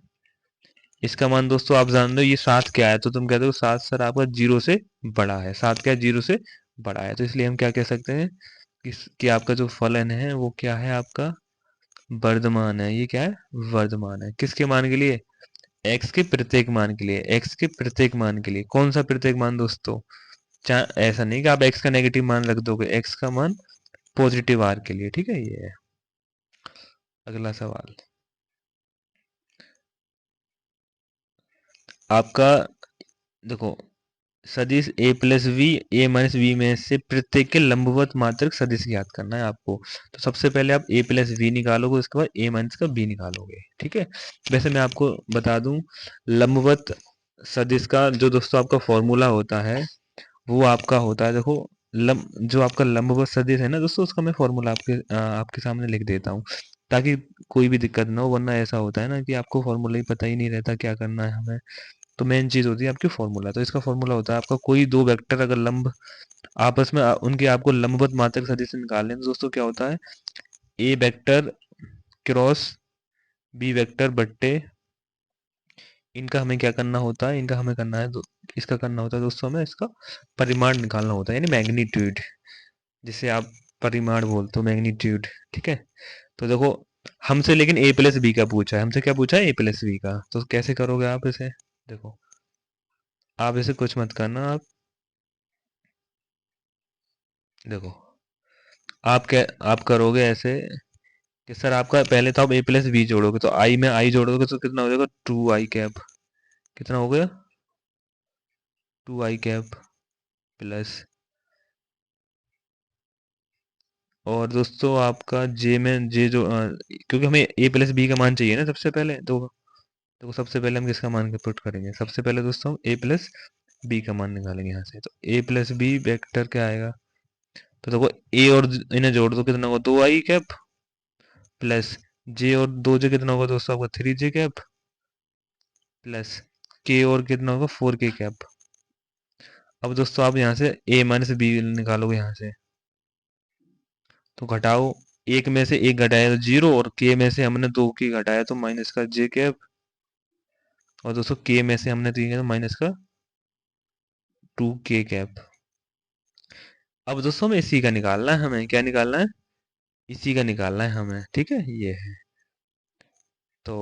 इसका मान दोस्तों आप जान दो ये 7 क्या है, तो तुम कहते हो 7 सर आपका 0 से बड़ा है, 7 क्या है 0 से बड़ा है, तो इसलिए हम क्या कह सकते हैं कि आपका जो फलन है वो क्या है, आपका वर्धमान है। ये क्या है, वर्धमान है, किसके मान के लिए, एक्स के प्रत्येक मान के लिए, एक्स के प्रत्येक मान के लिए। कौन सा प्रत्येक मान दोस्तों, ऐसा नहीं कि आप एक्स का नेगेटिव मान रख दोगे, एक्स का मान पॉजिटिव आर के लिए। ठीक है, ये है अगला सवाल आपका। देखो सदिश A plus V, A minus V में से प्रत्येक के लंबवत मात्रक सदिश ज्ञात करना है आपको। तो सबसे पहले आप ए प्लस वी निकालोगे, उसके बाद ए माइनस का बी निकालोगे। ठीक है, वैसे मैं आपको बता दूं लंबवत सदिश का जो दोस्तों आपका फॉर्मूला होता है वो आपका होता है, देखो, जो आपका लंबवत सदिश है ना दोस्तों, उसका मैं फॉर्मूला आपके सामने लिख देता हूँ, ताकि कोई भी दिक्कत ना हो। वरना ऐसा होता है ना कि आपको फॉर्मूला ही पता ही नहीं रहता क्या करना है हमें। तो मेन चीज होती है आपकी फॉर्मूला। तो इसका फॉर्मूला होता है आपका, कोई दो वेक्टर अगर लंब आपस में उनके आपको लंबवत मात्रक सदिश निकालने हैं, तो दोस्तों क्या होता है, ए वेक्टर क्रॉस बी वेक्टर बट्टे, इनका हमें क्या करना होता है, इनका हमें करना है इसका करना होता है दोस्तों, हमें इसका परिमाण निकालना होता है, यानी मैग्नीट्यूड, जिसे आप परिमाण बोलते हो, मैग्नीट्यूड। ठीक है। तो देखो, हमसे लेकिन ए प्लस बी का पूछा है, हमसे क्या पूछा है, ए प्लस बी का। तो कैसे करोगे आप इसे, देखो, आप इसे कुछ मत करना, आप देखो, आप करोगे ऐसे कि सर आपका पहले तो आप ए प्लस बी जोड़ोगे, तो आई में आई जोड़ोगे तो कितना हो जाएगा, टू आई कैप। कितना हो गया, टू आई कैप प्लस, और दोस्तों आपका जे में जे जो क्योंकि हमें ए प्लस बी का मान चाहिए ना सबसे पहले, तो देखो सबसे पहले हम किसका मान पुट करेंगे, सबसे पहले दोस्तों हम ए प्लस बी का मान निकालेंगे यहाँ से। तो ए प्लस बी वेक्टर क्या आएगा, तो देखो ए और इन्हें जोड़ दो, कितना होगा, दो आई कैप प्लस जे और दो जे कितना होगा दोस्तों आपका, थ्री जे कैप प्लस के और कितना होगा, फोर के कैप। अब दोस्तों आप यहाँ से ए माइनस बी निकालोगे यहाँ से, तो घटाओ, एक में से एक घटाया तो जीरो, और के में से हमने दो की घटाया तो माइनस का जे कैप, और दोस्तों के में से हमने तीन किया तो माइनस का टू के कैप। अब दोस्तों हमें इसी का निकालना है, हमें क्या निकालना है, इसी का निकालना है हमें। ठीक है, ये है। तो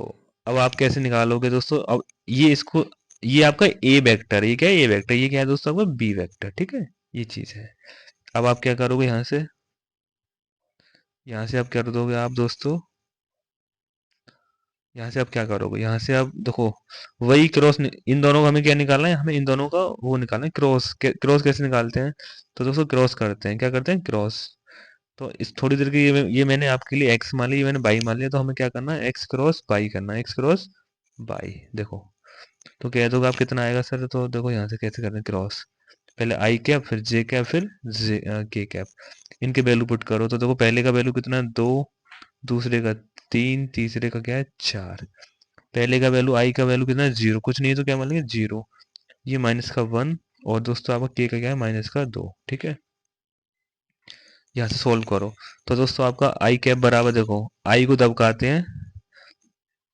अब आप कैसे निकालोगे दोस्तों, अब ये इसको, ये आपका ए वेक्टर, ये क्या है, ए वेक्टर, ये क्या है दोस्तों आपका बी वेक्टर। ठीक है, ये चीज है। अब आप क्या करोगे यहाँ से, यहाँ से आप कर दोगे आप दोस्तों, यहाँ से आप क्या करोगे, यहाँ से आप देखो, वही क्रॉस, इन दोनों का हमें क्या निकालना है, हमें इन दोनों का वो निकालना है क्रॉस। क्रॉस कैसे निकालते हैं, तो दोस्तों क्रॉस करते हैं, क्या करते हैं, क्रॉस। तो इस थोड़ी देर की ये मैंने आपके लिए एक्स मान लिया, ये मैंने बाई मान लिया, तो हमें क्या करना है, एक्स क्रॉस बाई करना है, एक्स क्रॉस बाई। देखो, तो कह दोगे आप कितना आएगा सर, तो देखो यहाँ से कैसे करना है क्रॉस, पहले आई कैप फिर जे कैप फिर जे के कैप, इनके वैल्यू पुट करो। तो देखो पहले का वैल्यू कितना है, दो, दूसरे का तीन, तीसरे का क्या है, चार। पहले का वैल्यू आई का वैल्यू कितना है, जीरो, कुछ नहीं है तो क्या मान लेंगे, जीरो। ये माइनस का वन, और दोस्तों आपका के का क्या है, माइनस का दो। ठीक है, यहाँ से सोल्व करो। तो दोस्तों आपका आई कैप बराबर, देखो आई को दबकाते हैं,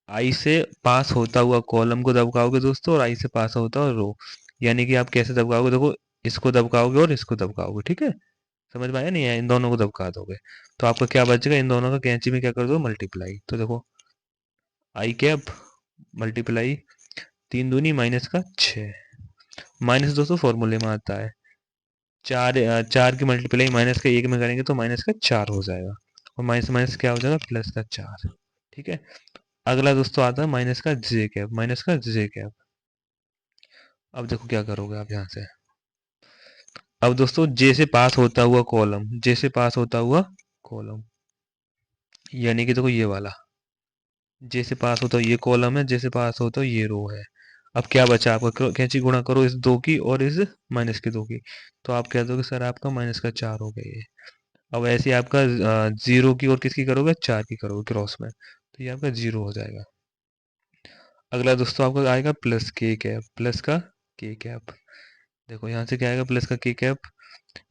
आई से पास होता हुआ कॉलम को दबकाओगे दोस्तों, और आई से पास होता हुआ रो, यानी कि आप कैसे दबकाओगे, देखो इसको दबकाओगे और इसको दबकाओगे। ठीक है, समझ में आया नहीं है, इन दोनों को दबका दोगे तो आपका क्या बचेगा, इन दोनों का कैंची में क्या कर दो, मल्टीप्लाई। तो देखो आई कैप मल्टीप्लाई, तीन दूनी माइनस का छः, माइनस दोस्तों फॉर्मूले में आता है, चार चार की मल्टीप्लाई माइनस का एक में करेंगे तो माइनस का चार हो जाएगा, और माइनस माइनस क्या हो जाएगा, प्लस का चार। ठीक है, अगला दोस्तों आता है माइनस का जे कैप, माइनस का जे कैप। अब देखो क्या करोगे आप यहाँ से, अब दोस्तों जे से पास होता हुआ कॉलम, जे से पास होता हुआ कॉलम, यानी कि देखो ये वाला, जे से पास होता ये कॉलम है, जे से पास होता ये रो है। अब क्या बचा आपका, कैंची गुणा करो इस दो की और इस माइनस के दो की, तो आप कह दोगे सर आपका माइनस का चार हो गया ये। अब ऐसे ही आपका जीरो की और किसकी करोगे, चार की करोगे क्रॉस में, तो ये आपका जीरो हो जाएगा। अगला दोस्तों आपका आएगा प्लस के कैप, प्लस का के कैप। देखो यहाँ से क्या आएगा, प्लस का के कैप,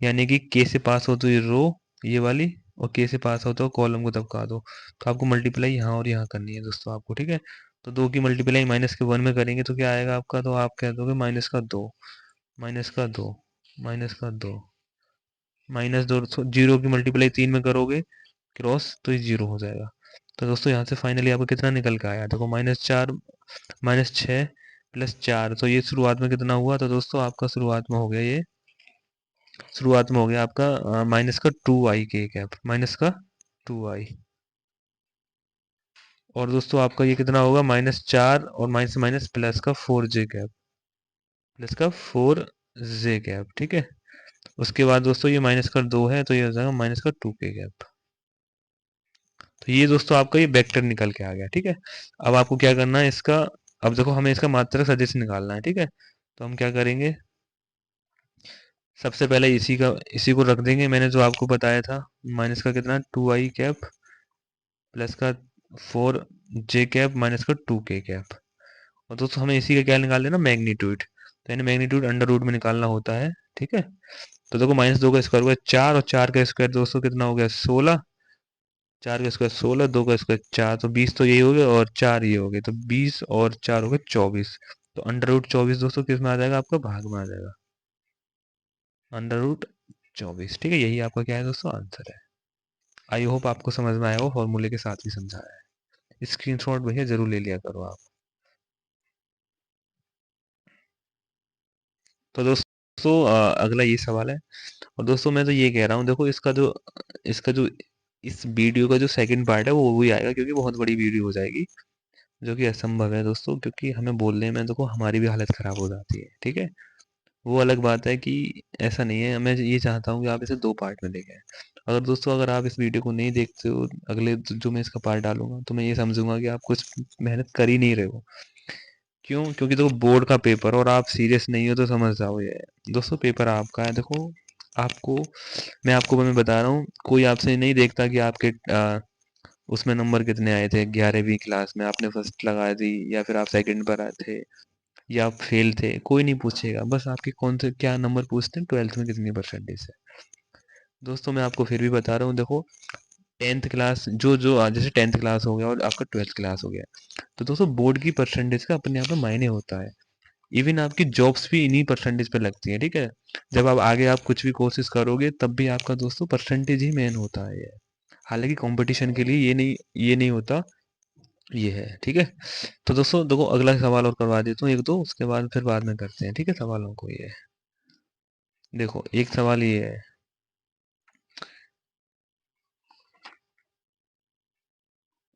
यानी कि के से पास हो तो ये रो, ये वाली, और के से पास हो तो कॉलम को दबका दो। तो आपको मल्टीप्लाई यहाँ और यहाँ करनी है दोस्तों आपको। ठीक है, तो दो की मल्टीप्लाई माइनस के वन में करेंगे तो क्या आएगा आपका, तो आप कह दोगे माइनस का दो, माइनस का दो, माइनस का दो, माइनस दो। जीरो की मल्टीप्लाई तीन में करोगे क्रॉस तो ये जीरो हो जाएगा। तो दोस्तों यहाँ से फाइनली आपको कितना निकल के आया, देखो माइनस चार, माइनस छः प्लस चार, तो ये शुरुआत में कितना हुआ, तो दोस्तों आपका शुरुआत में हो गया ये, शुरुआत में हो गया आपका माइनस का टू आई के कैप, माइनस का टू आई। और दोस्तों आपका ये कितना होगा, माइनस चार और माइनस माइनस प्लस का फोर जे कैप, प्लस का फोर जे कैप। ठीक है, उसके बाद दोस्तों ये माइनस का दो है तो ये हो जाएगा माइनस का टू के कैप। तो ये दोस्तों आपका ये वेक्टर निकल के आ गया। ठीक है, अब आपको क्या करना है, इसका अब देखो हमें इसका मात्रक सदिश निकालना है, ठीक है। तो हम क्या करेंगे, सबसे पहले इसी को रख देंगे, मैंने जो आपको बताया था, माइनस का कितना 2i कैप प्लस का 4j कैप माइनस का 2k कैप। और दोस्तों हमें इसी का क्या निकाल देना, मैग्नीट्यूड। तो यानी मैग्नीट्यूड अंडर रूट में निकालना होता है, ठीक है। तो देखो -2 का स्क्वायर हुआ 4, और 4 का स्क्वायर दोस्तों कितना हो गया 16। 4 का स्क्वायर 16, 2 का स्क्वायर 4, तो 20 तो यही हो गया, और 4 ये हो गए, तो 20 और 4 हो गए 24। तो अंडर रूट 24 दोस्तों किस में आ जाएगा, आपका भाग में आ जाएगा, अंडर रूट 24, ठीक है। यही आपका क्या है दोस्तों, आंसर है। आई होप आपको समझ में आया हो, फॉर्मूले के साथ ही समझाया है। स्क्रीनशॉट भैया जरूर ले लिया करो आप। तो दोस्तों अगला ये सवाल है। और दोस्तों मैं तो ये कह रहा हूँ, देखो इसका जो इस वीडियो का जो सेकंड पार्ट है वो भी आएगा, क्योंकि बहुत बड़ी वीडियो हो जाएगी, जो कि असंभव है दोस्तों, क्योंकि हमें बोलने में देखो हमारी भी हालत खराब हो जाती है, ठीक है। वो अलग बात है कि ऐसा नहीं है, मैं ये चाहता हूँ कि आप इसे 2 पार्ट में देखें। अगर दोस्तों अगर आप इस वीडियो को नहीं देखते हो, अगले जो मैं इसका पार्ट डालूंगा, तो मैं ये समझूंगा कि आप कुछ मेहनत कर ही नहीं रहे हो। क्यों? क्योंकि देखो बोर्ड का पेपर और आप सीरियस नहीं हो, तो समझ जाओ ये दोस्तों, पेपर आपका है। देखो आपको, मैं बता रहा हूँ, कोई आपसे नहीं देखता कि आपके उसमें नंबर कितने आए थे 11वीं क्लास में, आपने फर्स्ट लगा दी या फिर आप सेकंड पर आए थे या आप फेल थे, कोई नहीं पूछेगा। बस आपके कौन से क्या नंबर पूछते हैं, 12th में कितनी परसेंटेज है। दोस्तों मैं आपको फिर भी बता रहा हूँ, देखो 10th क्लास जो जैसे 10th क्लास हो गया और आपका 12th क्लास हो गया, तो दोस्तों बोर्ड की परसेंटेज का अपने आप में मायने होता है। इवन आपकी जॉब्स भी इन्हीं परसेंटेज पे लगती है, ठीक है। जब आप आगे आप कुछ भी कोशिश करोगे, तब भी आपका दोस्तों परसेंटेज ही मेन होता है ये। हालांकि कंपटीशन के लिए ये नहीं होता, ये है, ठीक है। तो दोस्तों देखो अगला सवाल और करवा देता हूँ एक दो, उसके बाद फिर बाद में करते हैं, ठीक है, सवालों को। ये देखो एक सवाल ये है,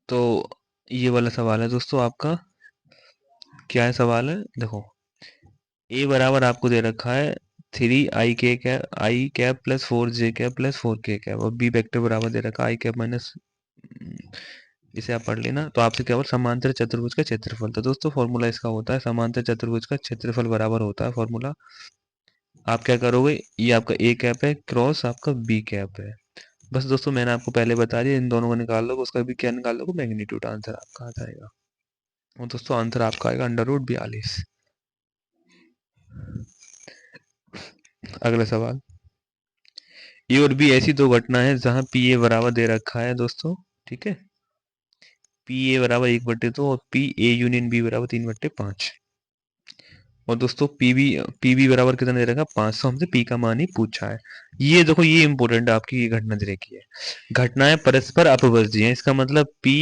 तो ये वाला सवाल है दोस्तों आपका, क्या है सवाल है, देखो ए बराबर आपको दे रखा है 3i cap plus 4j cap plus 4k cap, और बी वेक्टर बराबर दे रखा है i कैप माइनस, इसे आप पढ़ लेना। तो आपसे क्या बोल, समांतर चतुर्भुज का क्षेत्रफल। तो दोस्तों फॉर्मूला इसका होता है, समांतर चतुर्भुज का क्षेत्रफल बराबर होता है फॉर्मूला। आप क्या करोगे, ये आपका ए कैप है क्रॉस आपका बी कैप है। बस दोस्तों मैंने आपको पहले बता दिया, इन दोनों को निकाल लो, उसका भी क्या निकाल लो, मैग्नीट्यूड, आंसर आपका आ जाएगा। और दोस्तों आंसर आपका आएगा अंडर रूट 42। अगला सवाल, ए और बी ऐसी दो घटना है जहां पी ए बराबर दे रखा है दोस्तों, ठीक है। पी ए बराबर 1/2 और पी ए यूनियन बी बराबर 3/5। और दोस्तों पीबी बराबर कितना दे रखा है, 500। हमसे पी का मान ही पूछा है। ये देखो ये इंपॉर्टेंट है, आपकी ये घटना दे रखी है, घटनाएं परस्पर अपवर्ती हैं, इसका मतलब पी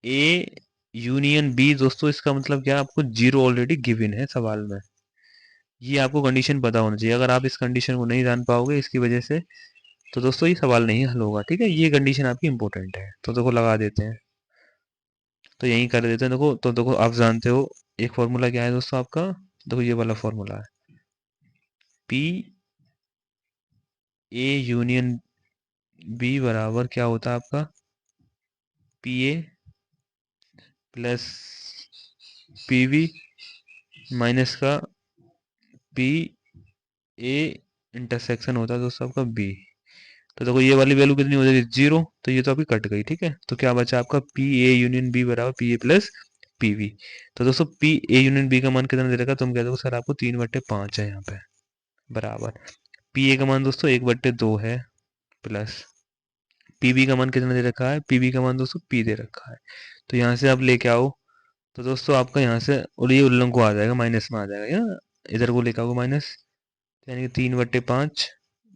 ए यूनियन बी। दोस्तों इसका मतलब क्या, आपको जीरो ऑलरेडी गिवन है सवाल में। ये आपको कंडीशन पता होना चाहिए, अगर आप इस कंडीशन को नहीं जान पाओगे इसकी वजह से, तो दोस्तों ये सवाल नहीं हल होगा, ठीक है। ये कंडीशन आपकी इंपॉर्टेंट है, तो देखो लगा देते हैं, तो यही कर देते हैं। देखो तो देखो आप जानते हो एक फॉर्मूला क्या है दोस्तों आपका, देखो ये वाला फॉर्मूला है, पी ए यूनियन बी बराबर क्या होता है आपका, P A plus P V minus का पी ए इंटरसेक्शन होता है दोस्तों आपका बी। तो देखो ये वाली वैल्यू कितनी हो जाएगी, 0, तो ये तो आपकी कट गई, ठीक है। तो क्या बचा आपका पी ए यूनियन बी बराबर P A plus P V. तो दोस्तों पी ए यूनियन बी का मान कितना दे रखा, तुम कह दो सर आपको 3/5 है यहाँ पे, बराबर पी ए का मान दोस्तों 1/2 है, प्लस पीबी का मान कितना दे रखा है, पीबी का मान दोस्तों पी दे रखा है। तो यहाँ से आप लेके आओ, तो दोस्तों आपका यहाँ से, और ये उल्लंघ को आ जाएगा, माइनस में आ जाएगा, या इधर को लेकर आओ माइनस, यानी कि 3/5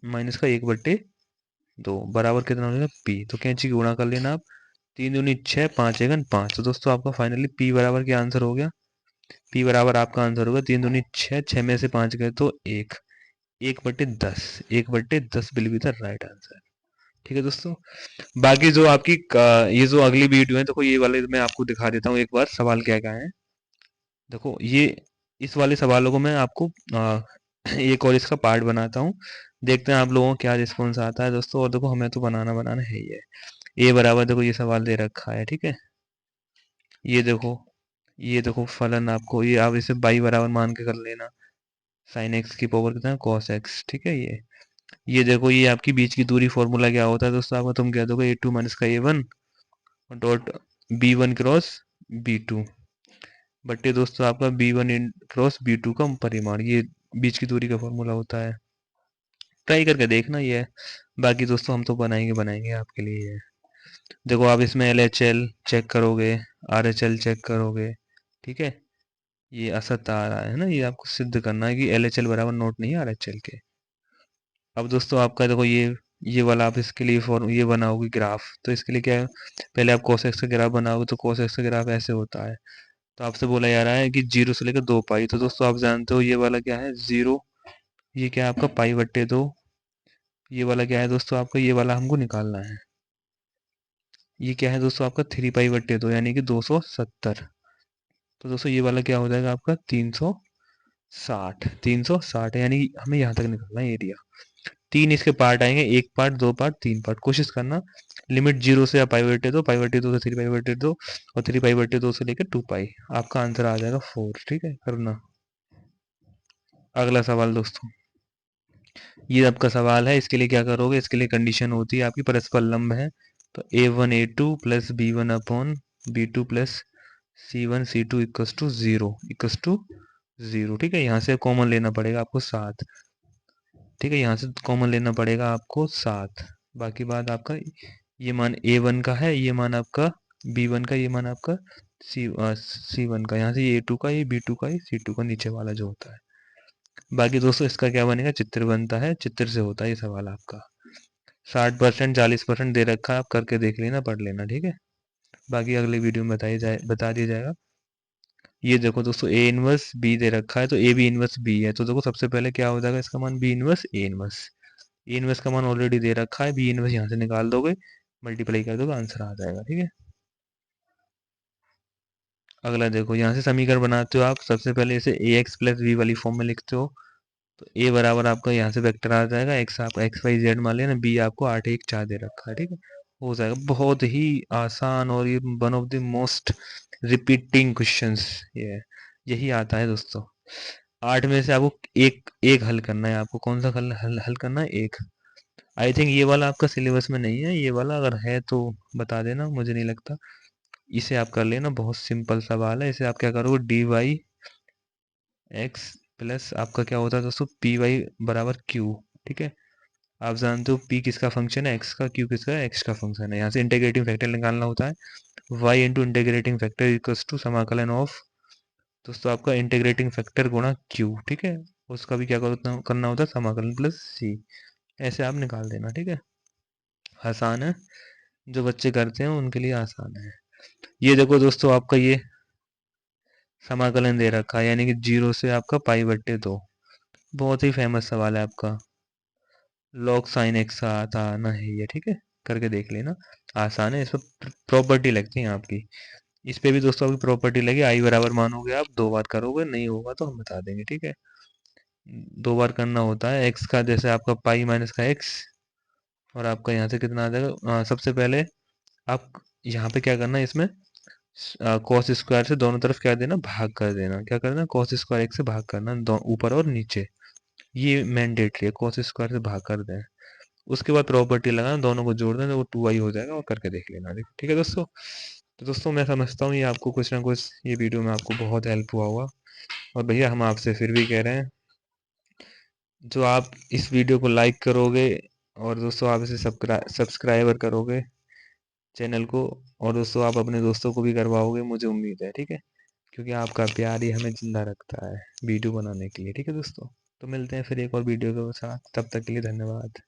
माइनस का 1/2 बराबर कितना हो जाएगा पी। तो कैंची की गुणा कर लेना आप, 3 दूनी 6, 5 एकन 5। तो दोस्तों आपका फाइनली पी बराबर क्या आंसर हो गया, पी बराबर आपका आंसर होगा 3 दूनी 6, 6 में से 5 गए तो 1/10, 1/10 will be the right answer, ठीक है दोस्तों। बाकी जो आपकी ये जो अगली वीडियो है, देखो ये वाले मैं आपको दिखा देता हूँ एक बार सवाल क्या क्या है। देखो ये इस वाले सवालों को मैं आपको एक और इसका पार्ट बनाता हूँ, देखते हैं आप लोगों को क्या रिस्पॉन्स आता है दोस्तों। और देखो हमें तो बनाना बनाना है ही है। ए बराबर देखो ये सवाल दे रखा है, ठीक है। ये देखो ये देखो फलन आपको, ये आप इसे बाई बराबर मान के कर लेना। साइन एक्स की पावर कितना है, कॉस एक्स, ठीक है। ये देखो, ये आपकी बीच की दूरी फॉर्मूला क्या होता है दोस्तों आपका, तुम कह दोगे ए टू माइनस का A one dot B one cross B two बट्टे दोस्तों आपका B one cross B two का परिमाण, ये बीच की दूरी का फॉर्मूला होता है। ट्राई करके देखना ये। बाकी दोस्तों हम तो बनाएंगे बनाएंगे आपके लिए ये। देखो आप इसमें एल एच एल चेक करोगे, आर एच एल चेक करोगे, ठीक है। ये असत्य आ रहा है ना, ये आपको सिद्ध करना है कि एल एच एल बराबर नोट नहीं है आर एच एल के। अब दोस्तों आपका देखो ये वाला आप इसके लिए फॉर्म ये बनाओगे ग्राफ, तो इसके लिए क्या है, पहले आप कोसेक्स का ग्राफ बनाओगे, तो कोसेक्स का ग्राफ ऐसे होता है। तो आपसे बोला जा रहा है कि 0 से लेकर 2 पाई, तो दोस्तों आप जानते हो ये वाला क्या है 0, ये क्या है आपका पाई बट्टे 2, ये वाला क्या है दोस्तों आपका, ये वाला हमको निकालना है। ये क्या है दोस्तों आपका 3 पाई बट्टे 2 यानी कि 270। तो दोस्तों ये वाला क्या हो जाएगा आपका 360, 360 यानी कि हमें यहाँ तक निकालना है एरिया। तीन इसके पार्ट आएंगे, एक पार्ट, दो पार्ट, तीन पार्ट, कोशिश करना लिमिट 0 से आप पाई बटे दो, पाई बटे दो से 3 पाई बटे दो, और 3 पाई बटे दो से लेकर 2 पाई, आपका आंसर आ जाएगा 4, ठीक है करना। अगला सवाल दोस्तों, ये आपका सवाल है, इसके लिए क्या करोगे, इसके लिए कंडीशन होती है आपकी परस्पर लंब है, तो a1 a2 plus b1 upon b2 plus c1 c2 equals to zero, equals to zero, ठीक है। यहाँ से कॉमन लेना पड़ेगा आपको 7, ठीक है, यहाँ से कॉमन लेना पड़ेगा आपको 7। बाकी बात आपका ये मान a1 का है, ये मान आपका b1 का, ये मान आपका c1 का, यहाँ से ये a2 का, ये b2 का, ये c2 का, नीचे वाला जो होता है। बाकी दोस्तों इसका क्या बनेगा, चित्र बनता है, चित्र से होता है ये सवाल आपका। 60% 40% दे रखा है, आप करके देख लेना, पढ़ लेना, ठीक है। बाकी अगले वीडियो में बता दिया जाएगा। ये देखो दोस्तों ए इनवर्स बी दे रखा है, तो ए बी इनवर्स बी है, तो देखो सबसे पहले क्या हो जाएगा इसका मान, B inverse A inverse. A inverse का मान ऑलरेडी दे रखा है, बी इनवर्स यहाँ से निकाल दोगे, मल्टीप्लाई कर दोगे, आंसर आ जाएगा, ठीक है। अगला देखो, यहाँ से समीकरण बनाते हो आप, सबसे पहले इसे ए एक्स प्लस बी वाली फॉर्म में लिखते हो, तो ए बराबर आपका यहाँ से वेक्टर आ जाएगा, एक्स आपका एक्स वाई जेड मान लेना, बी आपको 8 1 4 दे रखा है, ठीक है। हो जाएगा, बहुत ही आसान, और ये one of the most repeating questions ये है, यही आता है दोस्तों। 8 में से आपको एक एक हल करना है, आपको कौन सा हल करना है, एक। आई थिंक ये वाला आपका सिलेबस में नहीं है, ये वाला अगर है तो बता देना, मुझे नहीं लगता। इसे आप कर लेना, बहुत सिंपल सवाल है। इसे आप क्या करोगे, डी वाई एक्स प्लस आपका क्या होता है दोस्तों, पी वाई बराबर क्यू, ठीक है। आप जानते हो पी किसका फंक्शन है, एक्स का, क्यू किसका है, एक्स का फंक्शन है। यहाँ से इंटीग्रेटिंग फैक्टर निकालना होता है, y into integrating factor equals to समाकलन ऑफ दोस्तों आपका इंटीग्रेटिंग फैक्टर गुणा क्यू, ठीक है। उसका भी क्या करना होता है, समाकलन प्लस सी, ऐसे आप निकाल देना, ठीक है। आसान है, जो बच्चे करते हैं उनके लिए आसान है। ये देखो दोस्तों आपका ये समाकलन दे रखा है, यानी कि 0 से आपका पाई बट्टे 2, बहुत ही फेमस सवाल है आपका, लॉग साइन एक्स का आता आना है ये, ठीक है। करके देख लेना, आसान है। इस पर प्रॉपर्टी लगती है आपकी, इस पे भी दोस्तों आपकी प्रॉपर्टी लगी, आई बराबर मानोगे आप, 2 बार करोगे, नहीं होगा तो हम बता देंगे, ठीक है। 2 बार करना होता है, एक्स का जैसे आपका पाई माइनस का एक्स, और आपका यहाँ से कितना आ जाएगा, सबसे पहले आप यहाँ पे क्या करना है, इसमें कॉस स्क्वायर से दोनों तरफ क्या देना, भाग कर देना, क्या करना, कॉस स्क्वायर एक्स से भाग करना, ऊपर और नीचे, ये मैंडेटरी है, कॉस स्क्वायर से भाग कर दें। उसके बाद प्रॉपर्टी लगाना, दोनों को जोड़ दें, तो वो 2i हो जाएगा, और करके देख लेना, ठीक है दोस्तों। तो दोस्तों मैं समझता हूँ ये आपको कुछ ना कुछ ये वीडियो में आपको बहुत हेल्प हुआ होगा। और भैया हम आपसे फिर भी कह रहे हैं, जो आप इस वीडियो को लाइक करोगे, और दोस्तों आप इसे सब्सक्राइबर करोगे चैनल को, और दोस्तों आप अपने दोस्तों को भी करवाओगे, मुझे उम्मीद है, ठीक है। क्योंकि आपका प्यार ही हमें जिंदा रखता है वीडियो बनाने के लिए, ठीक है दोस्तों। तो मिलते हैं फिर एक और वीडियो के साथ, तब तक के लिए धन्यवाद।